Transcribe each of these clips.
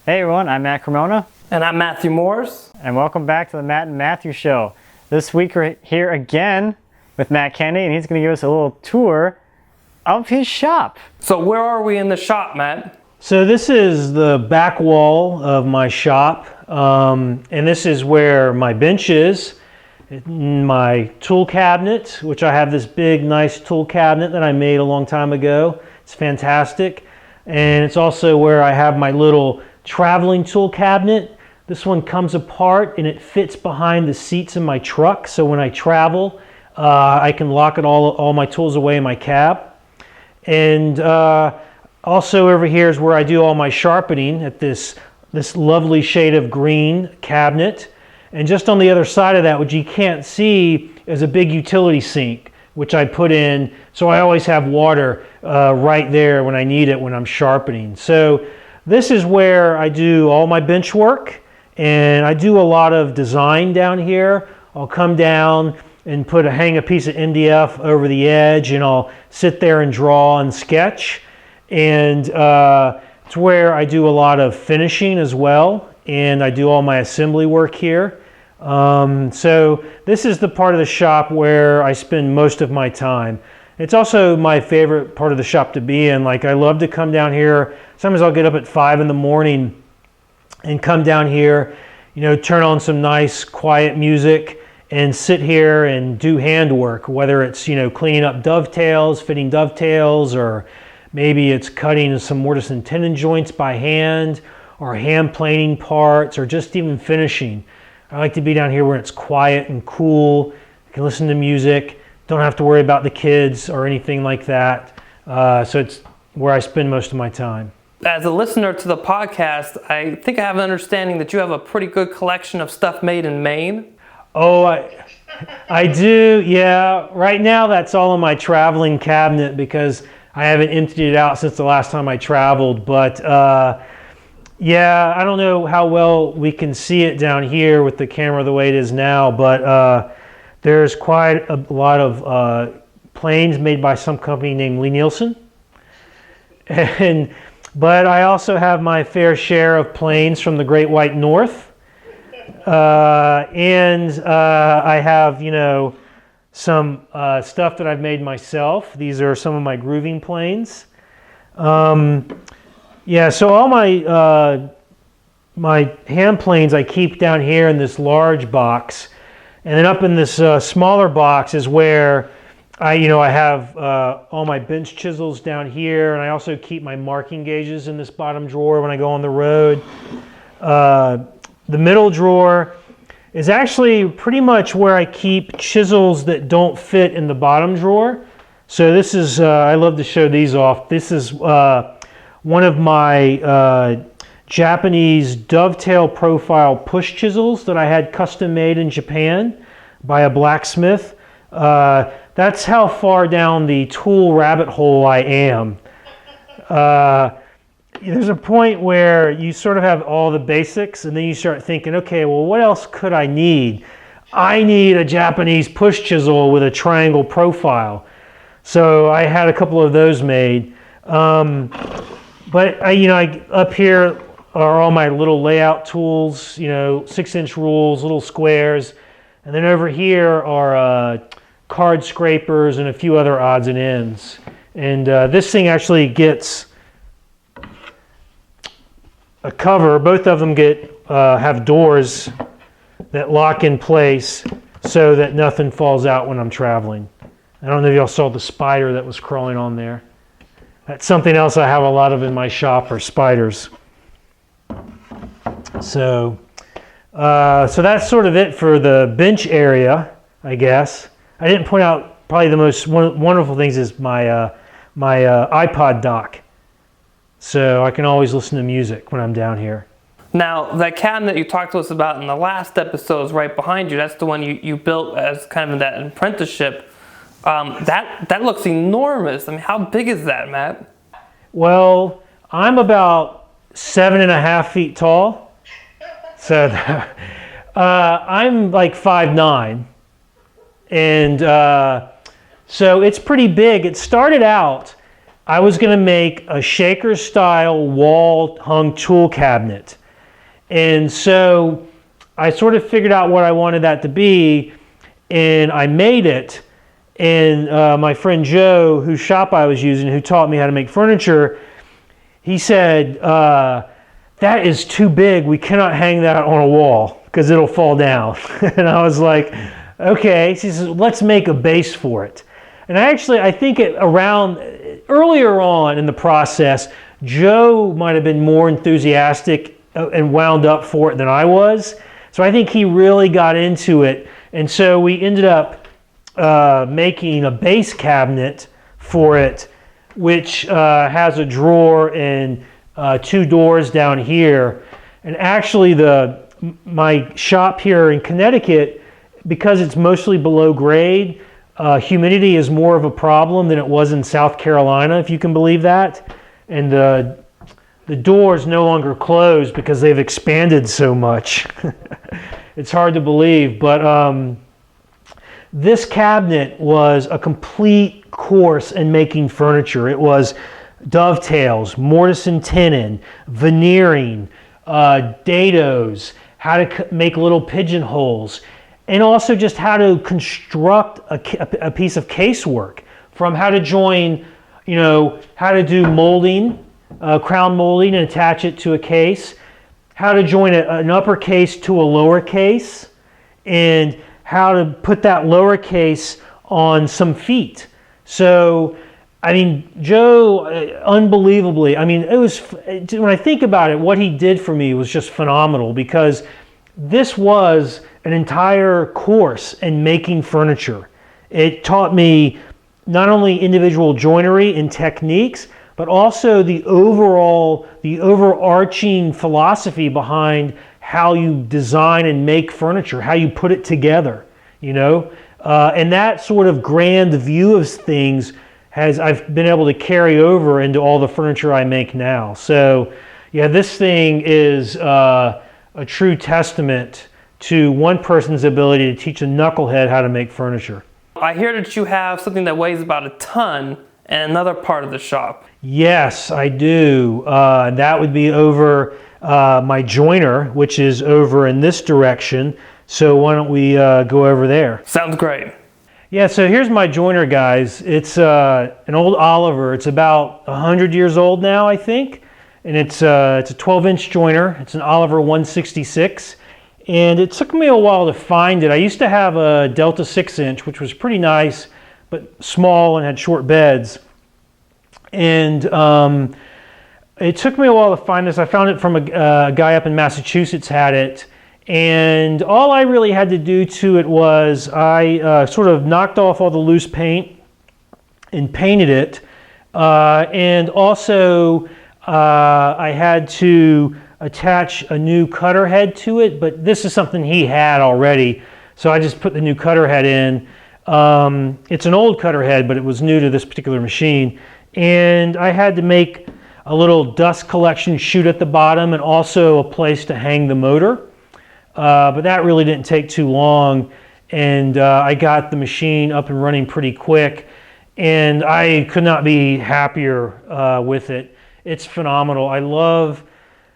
Hey everyone, I'm Matt Cremona. And I'm Matthew Morris. And welcome back to the Matt and Matthew Show. This week we're here again with Matt Kenney, and he's going to give us a little tour of his shop. So where are we in the shop, Matt? So this is the back wall of my shop, and this is where my bench is, my tool cabinet, which I have this big nice tool cabinet that I made a long time ago. It's fantastic. And it's also where I have my little traveling tool cabinet. This one comes apart and it fits behind the seats in my truck, so when I travel I can lock it all my tools away in my cab. And also over here is where I do all my sharpening at this lovely shade of green cabinet. And just on the other side of that, which you can't see, is a big utility sink, which I put in, so I always have water right there when I need it when I'm sharpening. So this is where I do all my bench work, and I do a lot of design down here. I'll come down and hang a piece of MDF over the edge, and I'll sit there and draw and sketch. And it's where I do a lot of finishing as well, and I do all my assembly work here. So this is the part of the shop where I spend most of my time. It's also my favorite part of the shop to be in. Like, I love to come down here. Sometimes I'll get up at 5 in the morning and come down here, turn on some nice quiet music and sit here and do handwork, whether it's, cleaning up dovetails, fitting dovetails, or maybe it's cutting some mortise and tenon joints by hand, or hand planing parts, or just even finishing. I like to be down here where it's quiet and cool. I can listen to music, don't have to worry about the kids or anything like that. So it's where I spend most of my time. As a listener to the podcast, I think I have an understanding that you have a pretty good collection of stuff made in Maine. Oh, I do, yeah. Right now that's all in my traveling cabinet because I haven't emptied it out since the last time I traveled. But yeah, I don't know how well we can see it down here with the camera the way it is now, but there's quite a lot of planes made by some company named Lee Nielsen. But I also have my fair share of planes from the Great White North. And I have, some stuff that I've made myself. These are some of my grooving planes. Yeah, so all my hand planes I keep down here in this large box, and then up in this smaller box is where I have all my bench chisels down here, and I also keep my marking gauges in this bottom drawer when I go on the road. The middle drawer is actually pretty much where I keep chisels that don't fit in the bottom drawer. So this is, I love to show these off. This is one of my Japanese dovetail profile push chisels that I had custom made in Japan by a blacksmith. That's how far down the tool rabbit hole I am. There's a point where you sort of have all the basics, and then you start thinking, okay, well, what else could I need? I need a Japanese push chisel with a triangle profile. So I had a couple of those made. But up here are all my little layout tools, 6-inch rules, little squares. And then over here are card scrapers and a few other odds and ends. And this thing actually gets a cover. Both of them have doors that lock in place so that nothing falls out when I'm traveling. I don't know if y'all saw the spider that was crawling on there. That's something else I have a lot of in my shop, are spiders. So that's sort of it for the bench area, I guess. I didn't point out probably the most wonderful things is my iPod dock. So I can always listen to music when I'm down here. Now, that cabinet you talked to us about in the last episode is right behind you. That's the one you built as kind of that apprenticeship. That looks enormous. I mean, how big is that, Matt? Well, I'm about 7.5 feet tall. So I'm like 5'9". And so it's pretty big. It started out I was going to make a shaker style wall hung tool cabinet. And so I sort of figured out what I wanted that to be, and I made it. And my friend Joe, whose shop I was using, who taught me how to make furniture, he said, that is too big. We cannot hang that on a wall because it'll fall down. And I was like, okay. He says, let's make a base for it. And I think earlier on in the process, Joe might have been more enthusiastic and wound up for it than I was. So I think he really got into it. And so we ended up making a base cabinet for it, which has a drawer and 2 doors down here. And actually my shop here in Connecticut, because it's mostly below grade, humidity is more of a problem than it was in South Carolina, if you can believe that. And the doors no longer close because they've expanded so much. It's hard to believe, but this cabinet was a complete course in making furniture. It was dovetails, mortise and tenon, veneering, dados, how to make little pigeonholes, and also just how to construct a piece of casework, from how to join, how to do molding, crown molding and attach it to a case, how to join an upper case to a lower case, and how to put that lower case on some feet. So, Joe, unbelievably, it was, when I think about it, what he did for me was just phenomenal, because this was an entire course in making furniture. It taught me not only individual joinery and techniques, but also the overarching philosophy behind how you design and make furniture, how you put it together, and that sort of grand view of things I've been able to carry over into all the furniture I make now. So yeah, this thing is a true testament to one person's ability to teach a knucklehead how to make furniture. I hear that you have something that weighs about a ton in another part of the shop. Yes, I do. That would be over my joiner, which is over in this direction. So why don't we go over there? Sounds great. Yeah, so here's my joiner, guys. It's an old Oliver. It's about 100 years old now, I think. And it's a 12-inch joiner. It's an Oliver 166. And it took me a while to find it. I used to have a Delta 6-inch, which was pretty nice, but small and had short beds. And it took me a while to find this. I found it from a guy up in Massachusetts had it. And all I really had to do to it was I sort of knocked off all the loose paint and painted it. And also I had to attach a new cutter head to it, but this is something he had already. So I just put the new cutter head in. It's an old cutter head, but it was new to this particular machine. And I had to make a little dust collection chute at the bottom and also a place to hang the motor. But that really didn't take too long, and I got the machine up and running pretty quick, and I could not be happier with it. It's phenomenal. I love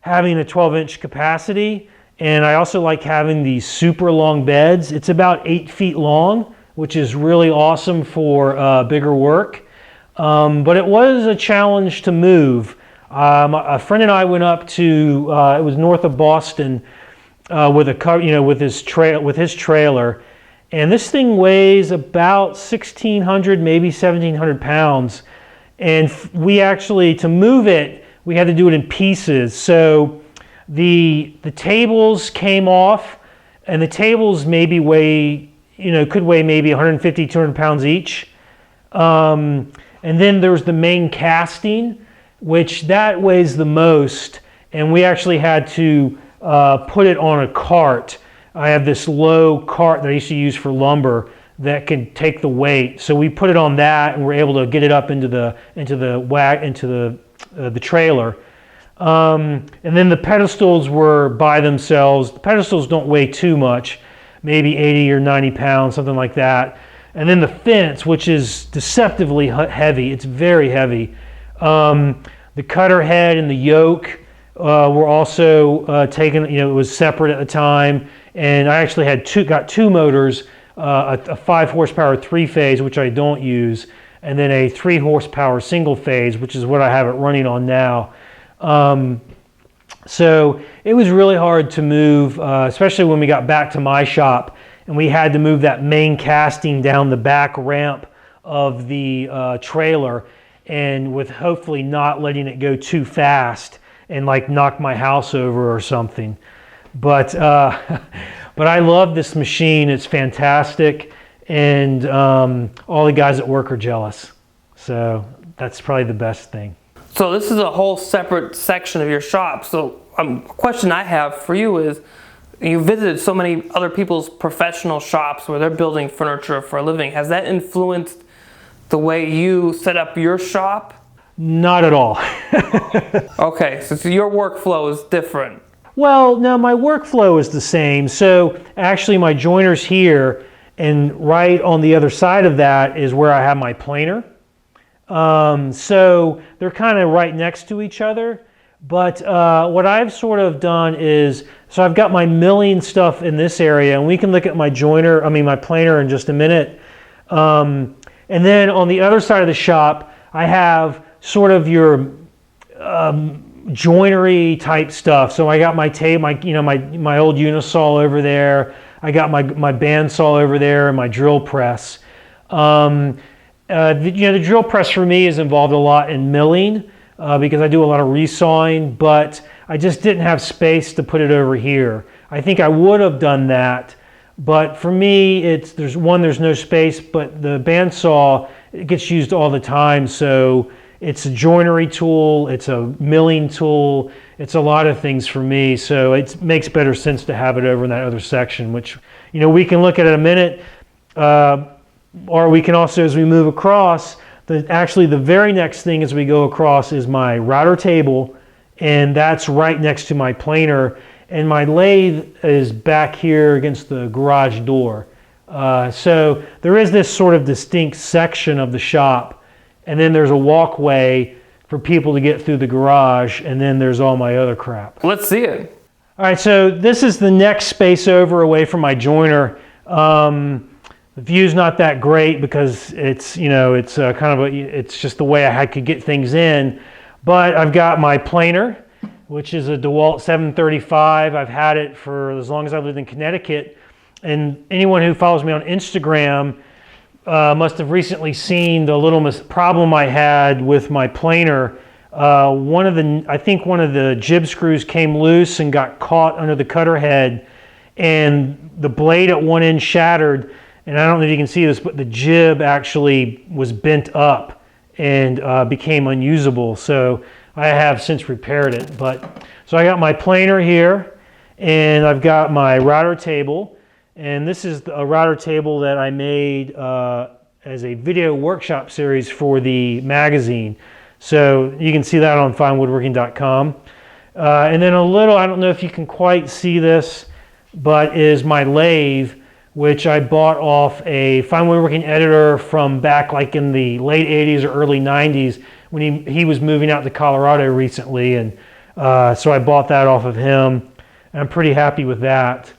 having a 12-inch capacity, and I also like having these super long beds. It's about 8 feet long, which is really awesome for bigger work. But it was a challenge to move. A friend and I went up to, it was north of Boston, with his trailer, and this thing weighs about 1,600, maybe 1,700 pounds. And we actually, to move it, we had to do it in pieces. So the tables came off, and the tables maybe could weigh maybe 150, 200 pounds each. And then there's the main casting, which that weighs the most, and we actually had to put it on a cart. I have this low cart that I used to use for lumber that can take the weight. So we put it on that, and we're able to get it up into the trailer. And then the pedestals were by themselves. The pedestals don't weigh too much, maybe 80 or 90 pounds, something like that. And then the fence, which is deceptively heavy. It's very heavy. The cutter head and the yoke were also taken, it was separate at the time. And I actually got two motors, a 5 horsepower 3-phase, which I don't use, and then a 3 horsepower single phase, which is what I have it running on now. So it was really hard to move, especially when we got back to my shop and we had to move that main casting down the back ramp of the trailer, and with hopefully not letting it go too fast and like knock my house over or something. But I love this machine. It's fantastic, and all the guys at work are jealous. So that's probably the best thing. So this is a whole separate section of your shop. So a question I have for you is, you visited so many other people's professional shops where they're building furniture for a living. Has that influenced the way you set up your shop? Not at all. Okay, so your workflow is different. Well, no, my workflow is the same. So actually my joiner's here, and right on the other side of that is where I have my planer. So they're kind of right next to each other. But what I've sort of done is, so I've got my milling stuff in this area, and we can look at my my planer in just a minute. And then on the other side of the shop, I have sort of your joinery type stuff. So I got my my old unisaw over there. I got my bandsaw over there, and my drill press. The drill press for me is involved a lot in milling because I do a lot of resawing, but I just didn't have space to put it over here. I think I would have done that, but for me, there's no space, but the bandsaw, it gets used all the time, so it's a joinery tool, it's a milling tool, it's a lot of things for me, so it makes better sense to have it over in that other section, which we can look at in a minute. Or we can also, as we move across, actually the very next thing as we go across is my router table, and that's right next to my planer, and my lathe is back here against the garage door. So there is this sort of distinct section of the shop, and then there's a walkway for people to get through the garage, and then there's all my other crap. Let's see it. All right, so this is the next space over away from my joiner. The view's not that great because it's it's just the way I could get things in. But I've got my planer, which is a DeWalt 735. I've had it for as long as I've lived in Connecticut. And anyone who follows me on Instagram must have recently seen the little problem I had with my planer. I think one of the jib screws came loose and got caught under the cutter head, and the blade at one end shattered. And I don't know if you can see this, but the jib actually was bent up and became unusable. So I have since repaired it. So I got my planer here, and I've got my router table. And this is a router table that I made as a video workshop series for the magazine. So you can see that on finewoodworking.com. And then I don't know if you can quite see this, but is my lathe, which I bought off a Fine Woodworking editor from back like in the late 80s or early 90s when he was moving out to Colorado recently, and so I bought that off of him, and I'm pretty happy with that.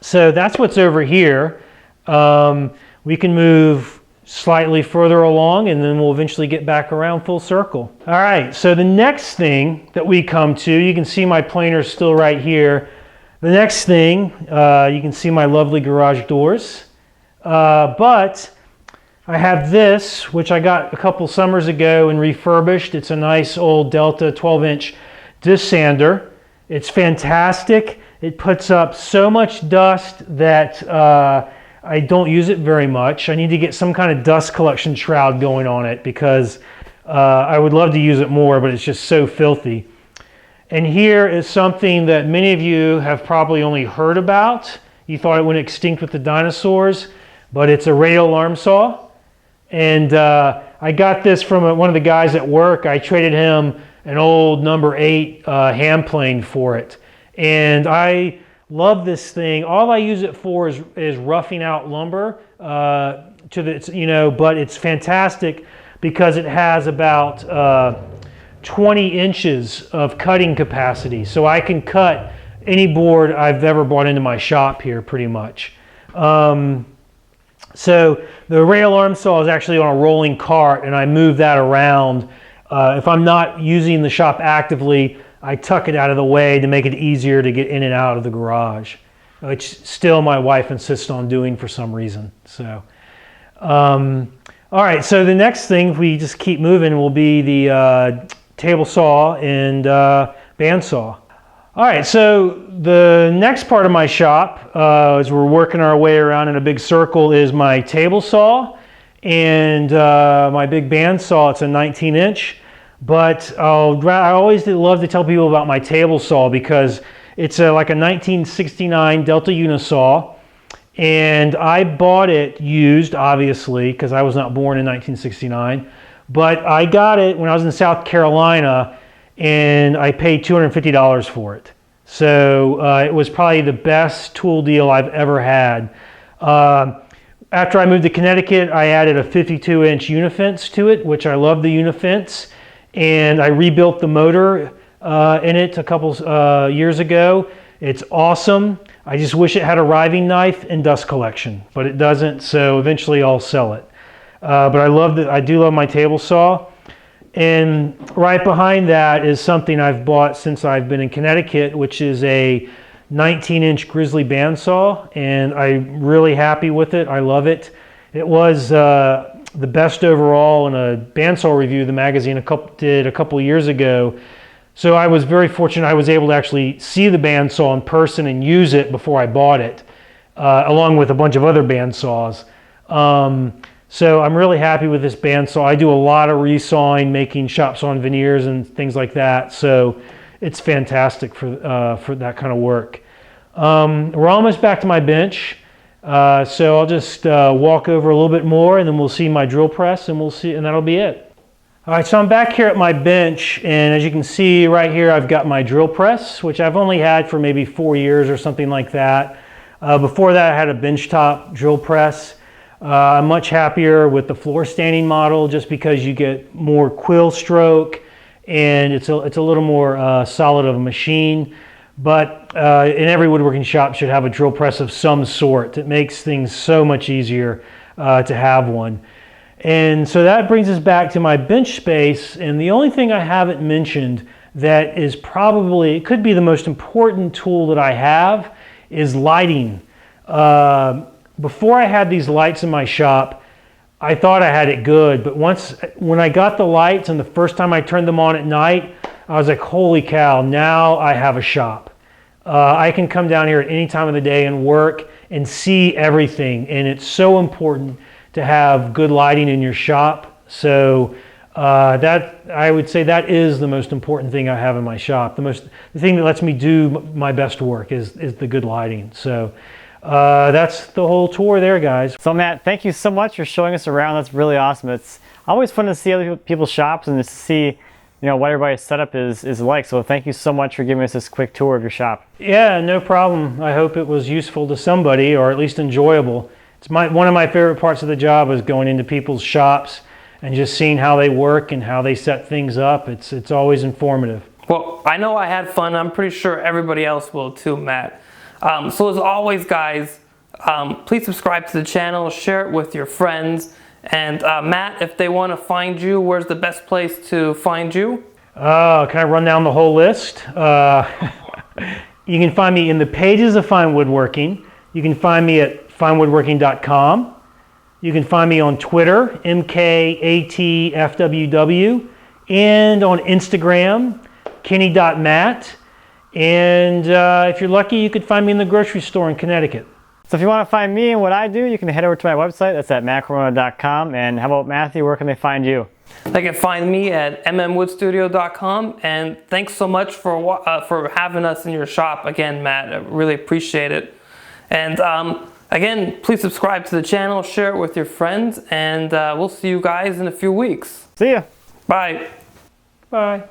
So that's what's over here. We can move slightly further along, and then we'll eventually get back around full circle. All right, so the next thing that we come to, you can see my planer still right here. The next thing, you can see my lovely garage doors, but I have this, which I got a couple summers ago and refurbished. It's a nice old Delta 12-inch disc sander. It's fantastic. It puts up so much dust that I don't use it very much. I need to get some kind of dust collection shroud going on it because I would love to use it more, but it's just so filthy. And here is something that many of you have probably only heard about. You thought it went extinct with the dinosaurs, but it's a radial arm saw. And I got this from one of the guys at work. I traded him an old number 8 hand plane for it. And I love this thing. All I use it for is roughing out lumber but it's fantastic because it has about 20 inches of cutting capacity. So I can cut any board I've ever brought into my shop here pretty much. So the radial arm saw is actually on a rolling cart, and I move that around. If I'm not using the shop actively, I tuck it out of the way to make it easier to get in and out of the garage, which still my wife insists on doing for some reason. So, all right, so the next thing, if we just keep moving, will be the table saw and bandsaw. All right, so the next part of my shop, as we're working our way around in a big circle, is my table saw and my big bandsaw. It's a 19-inch, but I always love to tell people about my table saw because it's like a 1969 Delta Unisaw, and I bought it used, obviously, because I was not born in 1969, but I got it when I was in South Carolina, and I paid $250 for it. So it was probably the best tool deal I've ever had. After I moved to Connecticut, I added a 52-inch unifence to it, which I love the unifence, and I rebuilt the motor in it a couple years ago. It's awesome. I just wish it had a riving knife and dust collection, but it doesn't, so eventually I'll sell it. But I do love my table saw. And right behind that is something I've bought since I've been in Connecticut, which is a 19-inch Grizzly bandsaw, and I'm really happy with it. I love it. It was the best overall in a bandsaw review the magazine did a couple years ago. So I was very fortunate I was able to actually see the bandsaw in person and use it before I bought it, along with a bunch of other bandsaws. So I'm really happy with this bandsaw. I do a lot of resawing, making shop saw veneers and things like that. So it's fantastic for that kind of work. We're almost back to my bench. So I'll just walk over a little bit more, and then we'll see my drill press, and and that'll be it. All right, so I'm back here at my bench, and as you can see right here, I've got my drill press, which I've only had for maybe 4 years or something like that. Before that, I had a benchtop drill press. I'm much happier with the floor standing model just because you get more quill stroke, and it's a little more solid of a machine. But in every woodworking shop should have a drill press of some sort. It makes things so much easier to have one. And so that brings us back to my bench space, and the only thing I haven't mentioned that is probably, it could be the most important tool that I have, is lighting. Before I had these lights in my shop, I thought I had it good, but when I got the lights and the first time I turned them on at night, I was like, holy cow, now I have a shop. I can come down here at any time of the day and work and see everything, and it's so important to have good lighting in your shop. So that, I would say, that is the most important thing I have in my shop. The thing that lets me do my best work is the good lighting. So that's the whole tour there, guys. So Matt, thank you so much for showing us around. That's really awesome. It's always fun to see other people's shops and just to see, what everybody's setup is like. So thank you so much for giving us this quick tour of your shop. Yeah, no problem. I hope it was useful to somebody, or at least enjoyable. It's one of my favorite parts of the job is going into people's shops and just seeing how they work and how they set things up. It's always informative. Well, I know I had fun. I'm pretty sure everybody else will too, Matt. So as always, guys, please subscribe to the channel, share it with your friends. And Matt, if they want to find you, where's the best place to find you? Can I run down the whole list? You can find me in the pages of Fine Woodworking. You can find me at finewoodworking.com. You can find me on Twitter, MKATFWW, and on Instagram, kenny.matt. And if you're lucky, you could find me in the grocery store in Connecticut. So if you want to find me and what I do, you can head over to my website. That's at mattcorona.com. And how about Matthew? Where can they find you? They can find me at mmwoodstudio.com. And thanks so much for having us in your shop again, Matt. I really appreciate it. And again, please subscribe to the channel, share it with your friends, and we'll see you guys in a few weeks. See ya. Bye. Bye.